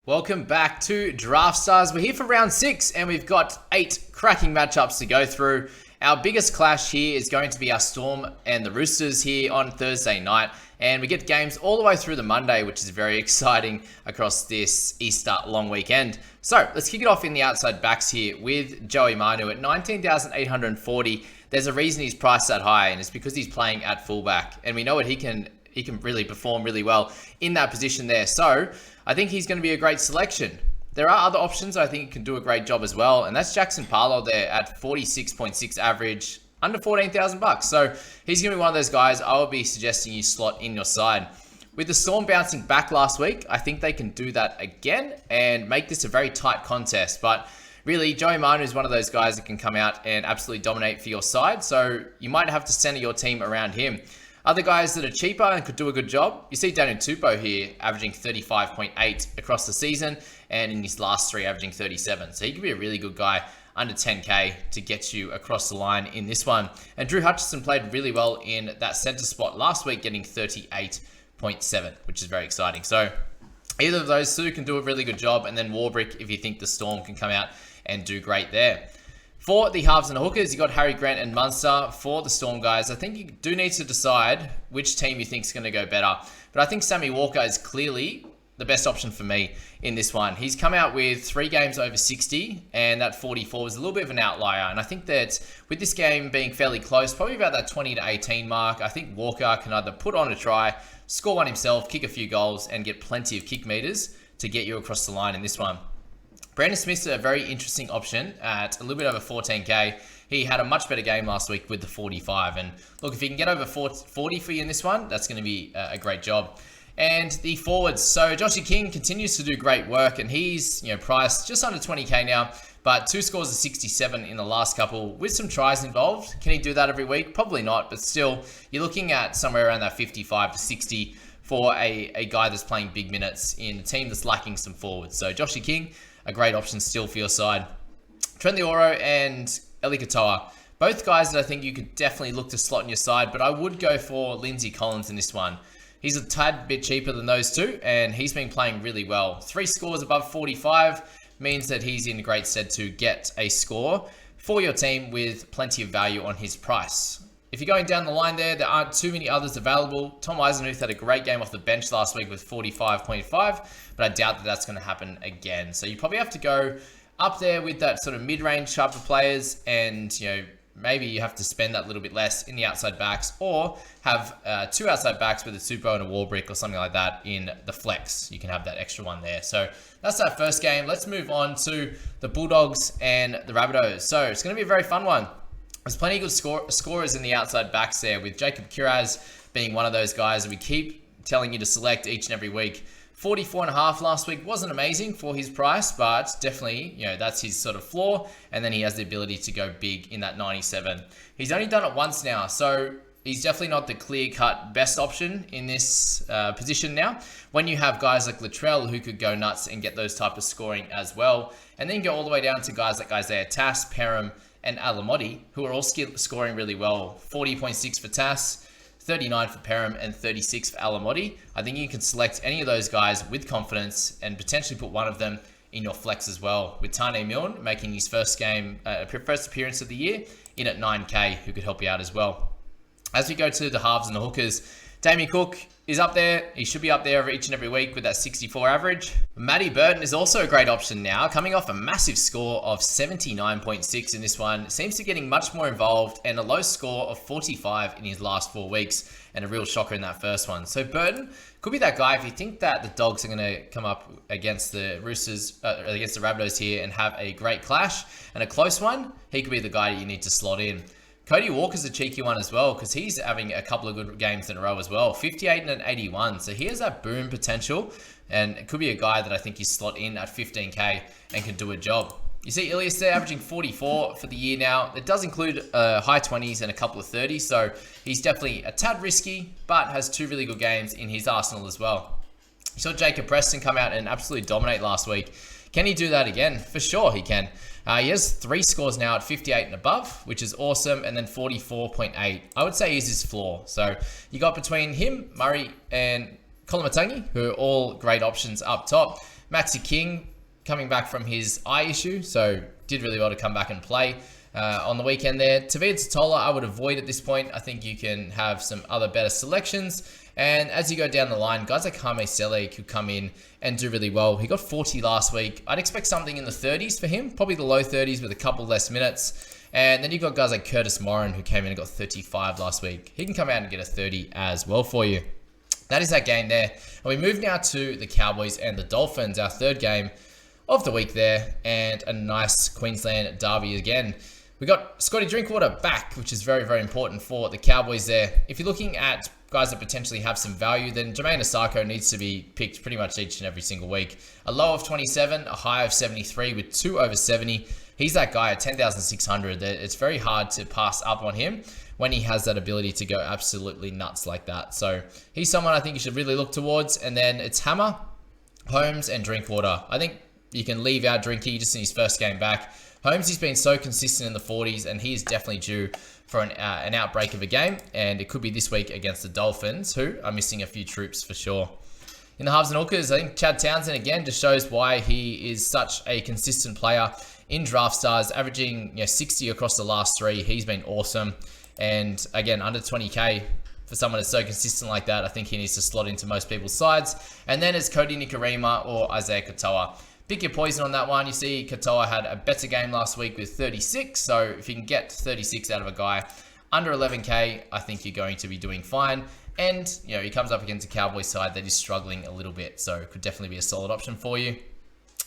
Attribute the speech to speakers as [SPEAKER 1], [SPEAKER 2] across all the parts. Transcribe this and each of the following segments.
[SPEAKER 1] Welcome back to Draftstars. We're here for round 6 and we've got 8 cracking matchups to go through. Our biggest clash here is going to be our Storm and the Roosters here on Thursday night. And we get games all the way through the Monday, which is very exciting across this Easter long weekend. So let's kick it off in the outside backs here with Joey Manu at 19,840. There's a reason he's priced that high, and it's because he's playing at fullback. And we know what he can really perform really well in that position there. So I think he's going to be a great selection. There are other options I think can do a great job as well, and that's Jackson Parlow there at 46.6 average, under 14,000 bucks. So he's going to be one of those guys I would be suggesting you slot in your side. With the Storm bouncing back last week, I think they can do that again and make this a very tight contest. But really, Joey Manu is one of those guys that can come out and absolutely dominate for your side. So you might have to center your team around him. Other guys that are cheaper and could do a good job, you see Daniel Tupou here averaging 35.8 across the season, and in his last 3 averaging 37. So he could be a really good guy under 10k to get you across the line in this one. And Drew Hutchison played really well in that center spot last week, getting 38.7, which is very exciting. So either of those two can do a really good job, and then Warbrick if you think the Storm can come out and do great there. For the halves and the hookers, you got Harry Grant and Munster. For the Storm guys, I think you do need to decide which team you think is going to go better. But I think Sammy Walker is clearly the best option for me in this one. He's come out with 3 games over 60, and that 44 was a little bit of an outlier. And I think that with this game being fairly close, probably about that 20 to 18 mark, I think Walker can either put on a try, score one himself, kick a few goals, and get plenty of kick meters to get you across the line in this one. Brandon Smith's a very interesting option at a little bit over 14k. He had a much better game last week with the 45. And look, if he can get over 40 for you in this one, that's going to be a great job. And the forwards. So Joshy King continues to do great work, and he's priced just under 20k now, but 2 scores of 67 in the last couple with some tries involved. Can he do that every week? Probably not, but still, you're looking at somewhere around that 55 to 60 for a guy that's playing big minutes in a team that's lacking some forwards. So Joshy King, a great option still for your side. Trent Oro and Eli Katoa, both guys that I think you could definitely look to slot in your side, but I would go for Lindsay Collins in this one. He's a tad bit cheaper than those two, and he's been playing really well. 3 scores above 45 means that he's in great stead to get a score for your team with plenty of value on his price. If you're going down the line there aren't too many others available. Tom Eisenhuth had a great game off the bench last week with 45.5, but I doubt that that's going to happen again. So you probably have to go up there with that sort of mid-range type of players, and maybe you have to spend that little bit less in the outside backs, or have 2 outside backs with a Tupou and a Warbrick or something like that in the flex. You can have that extra one there. So that's that first game. Let's move on to the Bulldogs and the Rabbitohs. So it's going to be a very fun one. There's plenty of good scorers in the outside backs there, with Jacob Kiraz being one of those guys that we keep telling you to select each and every week. 44.5 last week wasn't amazing for his price, but definitely, that's his sort of floor. And then he has the ability to go big in that 97. He's only done it once now, so he's definitely not the clear-cut best option in this position now. When you have guys like Latrell who could go nuts and get those type of scoring as well, and then go all the way down to guys like Isaiah Tass, Perham, and Alamotti, who are all scoring really well. 40.6 for Tass, 39 for Perham, and 36 for Alamotti. I think you can select any of those guys with confidence and potentially put one of them in your flex as well, with Tane Milne making his first appearance of the year in at 9k, who could help you out as well. As we go to the halves and the hookers, Damien Cook is up there. He should be up there each and every week with that 64 average. Matty Burton is also a great option now, coming off a massive score of 79.6 in this one. Seems to be getting much more involved, and a low score of 45 in his last 4 weeks, and a real shocker in that first one. So Burton could be that guy if you think that the Dogs are going to come up against the Roosters, against the Rabbitohs here and have a great clash and a close one. He could be the guy you need to slot in. Cody Walker's a cheeky one as well, because he's having a couple of good games in a row as well. 58 and an 81. So he has that boom potential, and it could be a guy that I think you slot in at 15k and can do a job. You see Ilias there averaging 44 for the year now. It does include high 20s and a couple of 30s, so he's definitely a tad risky, but has 2 really good games in his arsenal as well. You saw Jacob Preston come out and absolutely dominate last week. Can he do that again? For sure he can. He has 3 scores now at 58 and above, which is awesome, and then 44.8. I would say is his floor. So you got between him, Murray, and Kolomatangi, who are all great options up top. Maxi King coming back from his eye issue, so did really well to come back and play on the weekend there. Tavita Totola, I would avoid at this point. I think you can have some other better selections. And as you go down the line, guys like Jaime Sele could come in and do really well. He got 40 last week. I'd expect something in the 30s for him, probably the low 30s with a couple less minutes. And then you've got guys like Curtis Morin who came in and got 35 last week. He can come out and get a 30 as well for you. That is that game there. And we move now to the Cowboys and the Dolphins, our third game of the week there, and a nice Queensland derby again. We got Scotty Drinkwater back, which is very, very important for the Cowboys there. If you're looking at guys that potentially have some value, then Jermaine Osako needs to be picked pretty much each and every single week. A low of 27, a high of 73 with 2 over 70. He's that guy at 10,600. It's very hard to pass up on him when he has that ability to go absolutely nuts like that. So he's someone I think you should really look towards. And then it's Hammer, Holmes, and Drinkwater. I think you can leave out Drinky just in his first game back. Holmes, he's been so consistent in the 40s, and he is definitely due for an outbreak of a game, and it could be this week against the Dolphins, who are missing a few troops for sure. In the halves and hookers, I think Chad Townsend again just shows why he is such a consistent player in Draftstars, averaging 60 across the last 3. He's been awesome, and again under 20k for someone that's so consistent like that. I think he needs to slot into most people's sides. And then it's Cody Nikarima or Isaiah Katoa. Pick your poison on that one. You see Katoa had a better game last week with 36. So if you can get 36 out of a guy under 11k, I think you're going to be doing fine. And, he comes up against a Cowboys side that is struggling a little bit. So it could definitely be a solid option for you.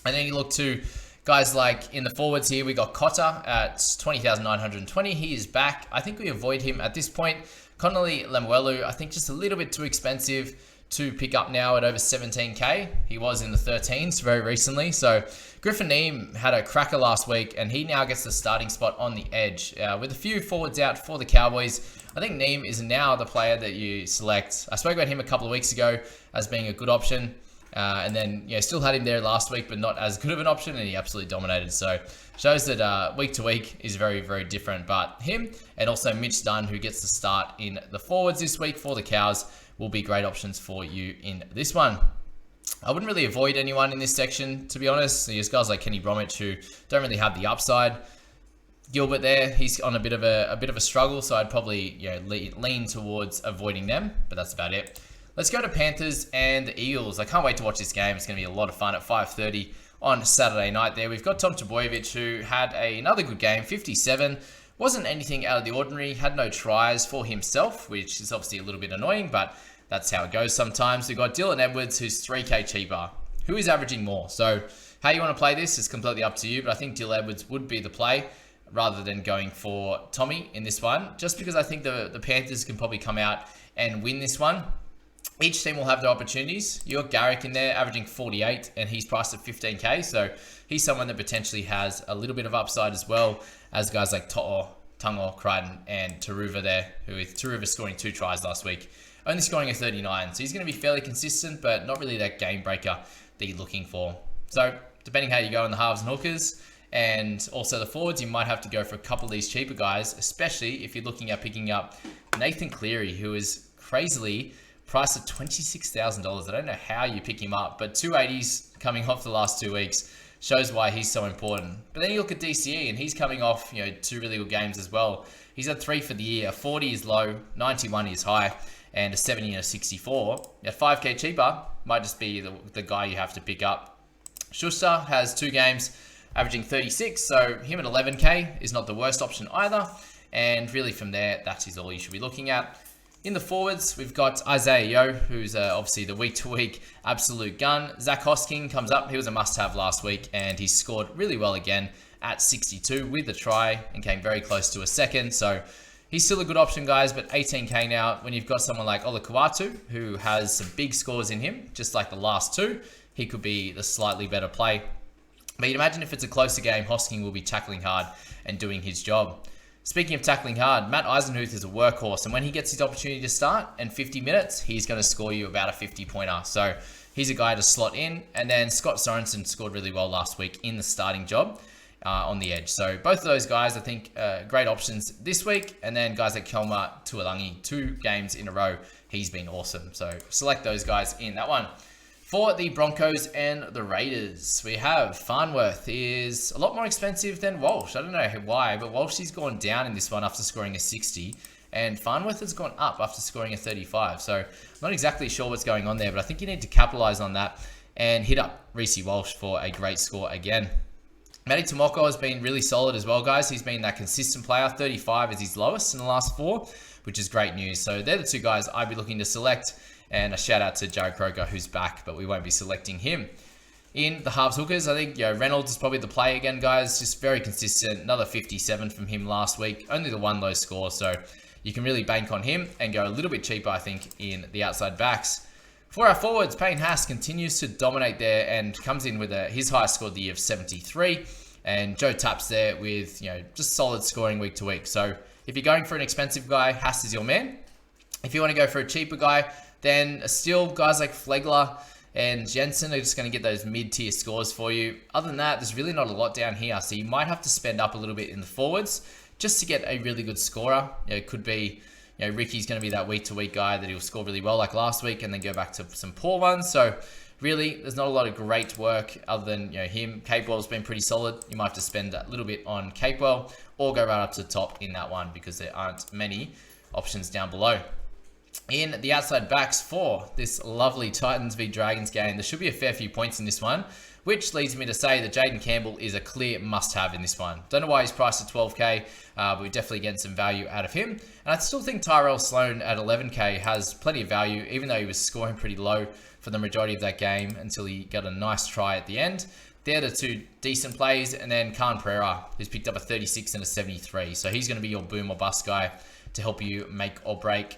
[SPEAKER 1] And then you look to guys like in the forwards here, we got Cotter at 20,920. He is back. I think we avoid him at this point. Connolly Lemuelu, I think just a little bit too expensive to pick up now at over 17k. He was in the 13s very recently. So Griffin Neem had a cracker last week, and he now gets the starting spot on the edge. With a few forwards out for the Cowboys, I think Neem is now the player that you select. I spoke about him a couple of weeks ago as being a good option. And then, still had him there last week, but not as good of an option, and he absolutely dominated. So shows that week to week is very, very different. But him and also Mitch Dunn, who gets the start in the forwards this week for the Cows, will be great options for you in this one. I wouldn't really avoid anyone in this section, to be honest. There's guys like Kenny Bromwich who don't really have the upside. Gilbert there, he's on a bit of a struggle, so I'd probably lean towards avoiding them, but that's about it. Let's go to Panthers and the Eagles. I can't wait to watch this game. It's going to be a lot of fun at 5:30 on Saturday night there. We've got Tom Trbojevic, who had another good game, 57. Wasn't anything out of the ordinary. Had no tries for himself, which is obviously a little bit annoying, but that's how it goes sometimes. We've got Dylan Edwards, who's 3k cheaper. Who is averaging more? So how you want to play this is completely up to you, but I think Dylan Edwards would be the play rather than going for Tommy in this one, just because I think the Panthers can probably come out and win this one. Each team will have their opportunities. You got Garrick in there averaging 48, and he's priced at 15k, so he's someone that potentially has a little bit of upside as well as guys like To'o, Tungo, Crichton, and Taruva there, who with Taruva scoring 2 tries last week, only scoring a 39. So he's going to be fairly consistent, but not really that game breaker that you're looking for. So depending how you go in the halves and hookers, and also the forwards, you might have to go for a couple of these cheaper guys, especially if you're looking at picking up Nathan Cleary, who is crazily priced at $26,000. I don't know how you pick him up, but 280s coming off the last 2 weeks shows why he's so important. But then you look at DCE, and he's coming off 2 really good games as well. He's at 3 for the year. A 40 is low, 91 is high, and a 70 and a 64. At 5k cheaper, might just be the guy you have to pick up. Schuster has 2 games, averaging 36, so him at 11k is not the worst option either. And really from there, that is all you should be looking at. In the forwards, we've got Isaiah Yeo, who's obviously the week-to-week absolute gun. Zach Hosking comes up. He was a must-have last week, and he scored really well again at 62 with a try and came very close to a second. So he's still a good option, guys, but 18k now. When you've got someone like Ola Kawatu, who has some big scores in him, just like the last 2, he could be the slightly better play. But you'd imagine if it's a closer game, Hosking will be tackling hard and doing his job. Speaking of tackling hard, Matt Eisenhuth is a workhorse, and when he gets his opportunity to start and 50 minutes, he's going to score you about a 50-pointer. So he's a guy to slot in. And then Scott Sorensen scored really well last week in the starting job on the edge. So both of those guys, I think, great options this week. And then guys like Kelma Tuolangi, 2 games in a row, he's been awesome. So select those guys in that one. For the Broncos and the Raiders, we have Farnworth is a lot more expensive than Walsh. I don't know why, but Walsh has gone down in this one after scoring a 60, and Farnworth has gone up after scoring a 35. So I'm not exactly sure what's going on there, but I think you need to capitalize on that and hit up Reece Walsh for a great score again. Matty Tomoko has been really solid as well, guys. He's been that consistent player. 35 is his lowest in the last 4, which is great news. So they're the 2 guys I'd be looking to select. And a shout out to Jared Croker, who's back, but we won't be selecting him. In the halves hookers, I think Reynolds is probably the play again, guys. Just very consistent. Another 57 from him last week. Only the 1 low score, so you can really bank on him and go a little bit cheaper, I think, in the outside backs. For our forwards, Payne Haas continues to dominate there and comes in with his highest score of the year of 73. And Joe Tapp's there with just solid scoring week to week. So if you're going for an expensive guy, Haas is your man. If you want to go for a cheaper guy, then still guys like Flegler and Jensen are just going to get those mid-tier scores for you. Other than that, there's really not a lot down here. So you might have to spend up a little bit in the forwards just to get a really good scorer. It could be, Ricky's going to be that week-to-week guy that he'll score really well like last week and then go back to some poor ones. So really, there's not a lot of great work other than him. Capewell's been pretty solid. You might have to spend a little bit on Capewell or go right up to the top in that one because there aren't many options down below. In the outside backs for this lovely Titans v Dragons game, there should be a fair few points in this one, which leads me to say that Jaden Campbell is a clear must-have in this one. Don't know why he's priced at 12k, but we're definitely getting some value out of him. And I still think Tyrell Sloan at 11k has plenty of value, even though he was scoring pretty low for the majority of that game until he got a nice try at the end. They're the 2 decent plays, and then Khan Pereira, who's picked up a 36 and a 73. So he's going to be your boom or bust guy to help you make or break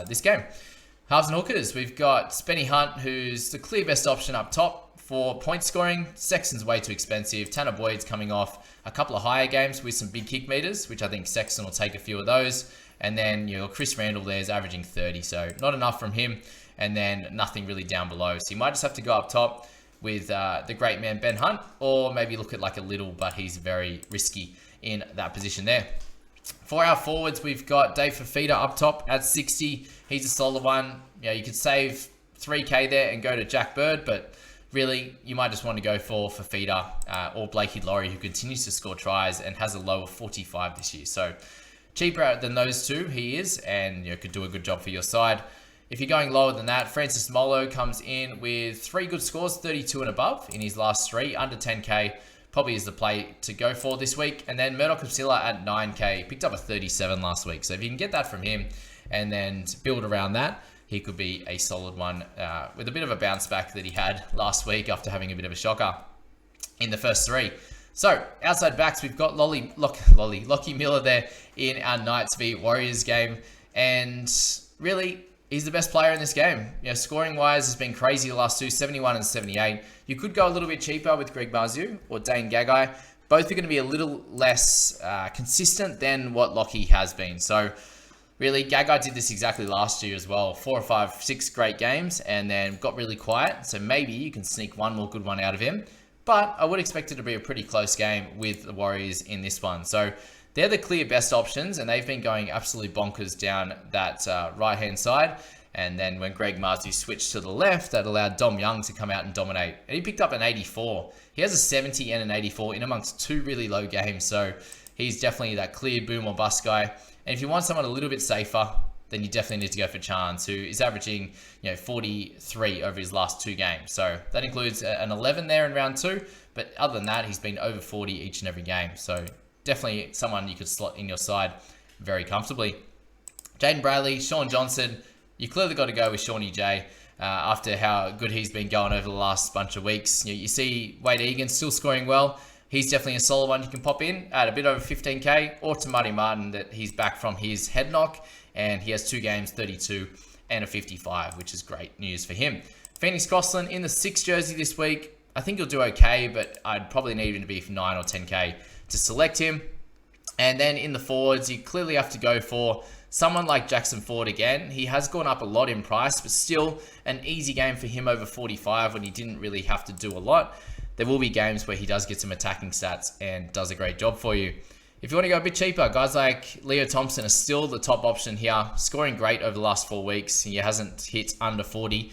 [SPEAKER 1] this game. Halves and hookers, we've got Spenny Hunt, who's the clear best option up top for point scoring. Sexton's way too expensive. Tanner Boyd's coming off a couple of higher games with some big kick meters, which I think Sexton will take a few of those. And then Chris Randall there is averaging 30, so not enough from him. And then nothing really down below. So you might just have to go up top with the great man Ben Hunt, or maybe look at like a little, but he's very risky in that position there. For our forwards, we've got Dave Fafita up top at 60. He's a solid one. You could save 3k there and go to Jack Bird, but really, you might just want to go for Fafita or Blakey Laurie, who continues to score tries and has a low of 45 this year. So cheaper than those 2, he is, and could do a good job for your side. If you're going lower than that, Francis Molo comes in with 3 good scores, 32 and above in his last 3, under 10k. Probably is the play to go for this week. And then Murdoch Capsilla at 9k, picked up a 37 last week. So if you can get that from him and then build around that, he could be a solid one with a bit of a bounce back that he had last week after having a bit of a shocker in the first 3. So outside backs, we've got Lockie Miller there in our Knights v Warriors game. And really, he's the best player in this game. Scoring wise has been crazy the last 2, 71 and 78. You could go a little bit cheaper with Greg Marzu or Dane Gagai. Both are going to be a little less consistent than what Lockie has been. So really, Gagai did this exactly last year as well. 4 or 5, 6 great games and then got really quiet. So maybe you can sneak one more good one out of him. But I would expect it to be a pretty close game with the Warriors in this one. So they're the clear best options, and they've been going absolutely bonkers down that right-hand side. And then when Greg Marzu switched to the left, that allowed Dom Young to come out and dominate. And he picked up an 84. He has a 70 and an 84 in amongst 2 really low games. So he's definitely that clear boom or bust guy. And if you want someone a little bit safer, then you definitely need to go for Chance, who is averaging 43 over his last 2 games. So that includes an 11 there in round 2. But other than that, he's been over 40 each and every game. So definitely someone you could slot in your side very comfortably. Jaden Bradley, Sean Johnson. You clearly got to go with Shawnee J after how good he's been going over the last bunch of weeks. You see Wade Egan still scoring well. He's definitely a solid one you can pop in at a bit over 15k, or to Marty Martin that he's back from his head knock and he has 2 games, 32 and a 55, which is great news for him. Phoenix Crossland in the 6 jersey this week. I think he'll do okay, but I'd probably need him to be 9 or 10k to select him. And then in the forwards, you clearly have to go for someone like Jackson Ford again. He has gone up a lot in price, but still an easy game for him over 45 when he didn't really have to do a lot. There will be games where he does get some attacking stats and does a great job for you. If you want to go a bit cheaper, guys like Leo Thompson are still the top option here, scoring great over the last 4 weeks. He hasn't hit under 40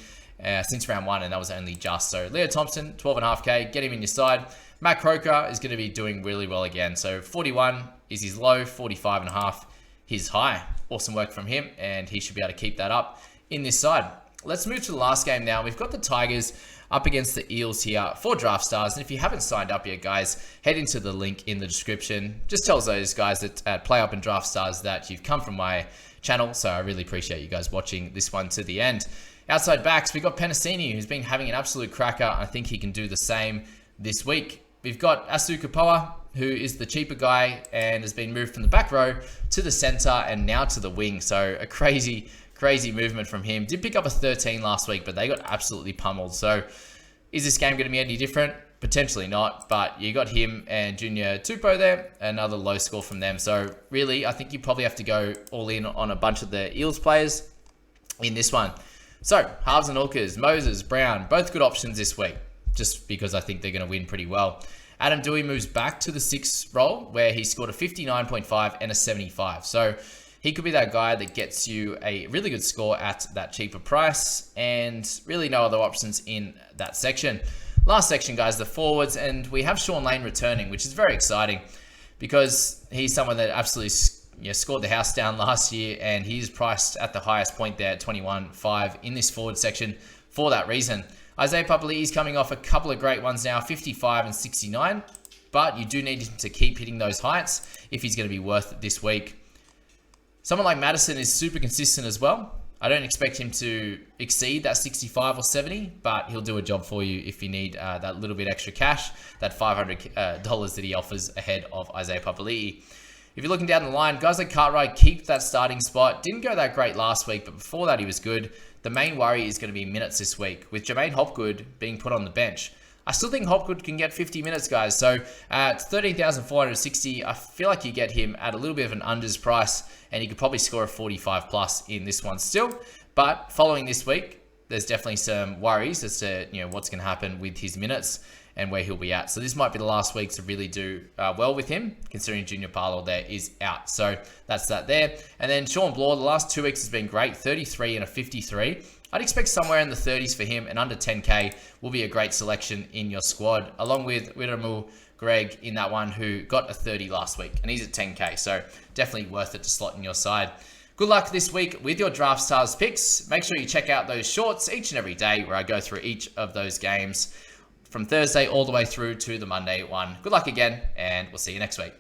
[SPEAKER 1] since round 1, and that was only just. So Leo Thompson, 12.5k, get him in your side. Matt Croker is going to be doing really well again. So 41 is his low, 45.5 his high. Awesome work from him, and he should be able to keep that up in this side. Let's move to the last game now. We've got the Tigers up against the Eels here for Draftstars. And if you haven't signed up yet, guys, head into the link in the description. Just tells those guys that at Play Up and Draftstars that you've come from my channel. So I really appreciate you guys watching this one to the end. Outside backs, we've got Penasini, who's been having an absolute cracker. I think he can do the same this week. We've got Asu Kapoa, who is the cheaper guy and has been moved from the back row to the center and now to the wing. So a crazy movement from him. Did pick up a 13 last week, but they got absolutely pummeled. So is this game going to be any different? Potentially not, but you got him and Junior Tupou there, another low score from them. So really, I think you probably have to go all in on a bunch of the Eels players in this one. So halves and hookers, Moses, Brown, both good options this week, just because I think they're going to win pretty well. Adam Dewey moves back to the 6 role where he scored a 59.5 and a 75. So he could be that guy that gets you a really good score at that cheaper price, and really no other options in that section. Last section, guys, the forwards, and we have Sean Lane returning, which is very exciting because he's someone that absolutely scored the house down last year, and he's priced at the highest point there at 21.5 in this forward section for that reason. Isaiah Papali'i is coming off a couple of great ones now, 55 and 69, but you do need him to keep hitting those heights if he's going to be worth it this week. Someone like Madison is super consistent as well. I don't expect him to exceed that 65 or 70, but he'll do a job for you if you need that little bit extra cash, that $500 that he offers ahead of Isaiah Papali'i. If you're looking down the line, guys like Cartwright keep that starting spot. Didn't go that great last week, but before that he was good. The main worry is going to be minutes this week, with Jermaine Hopgood being put on the bench. I still think Hopgood can get 50 minutes, guys. So at 13,460, I feel like you get him at a little bit of an unders price, and he could probably score a 45 plus in this one still. But following this week, there's definitely some worries as to what's going to happen with his minutes and where he'll be at. So this might be the last week to really do well with him, considering Junior Parlour there is out. So that's that there. And then Sean Bloor, the last 2 weeks has been great, 33 and a 53. I'd expect somewhere in the 30s for him, and under 10k will be a great selection in your squad, along with Widamul Greg in that one, who got a 30 last week, and he's at 10k, so definitely worth it to slot in your side. Good luck this week with your Draft Stars picks. Make sure you check out those shorts each and every day where I go through each of those games from Thursday all the way through to the Monday one. Good luck again, and we'll see you next week.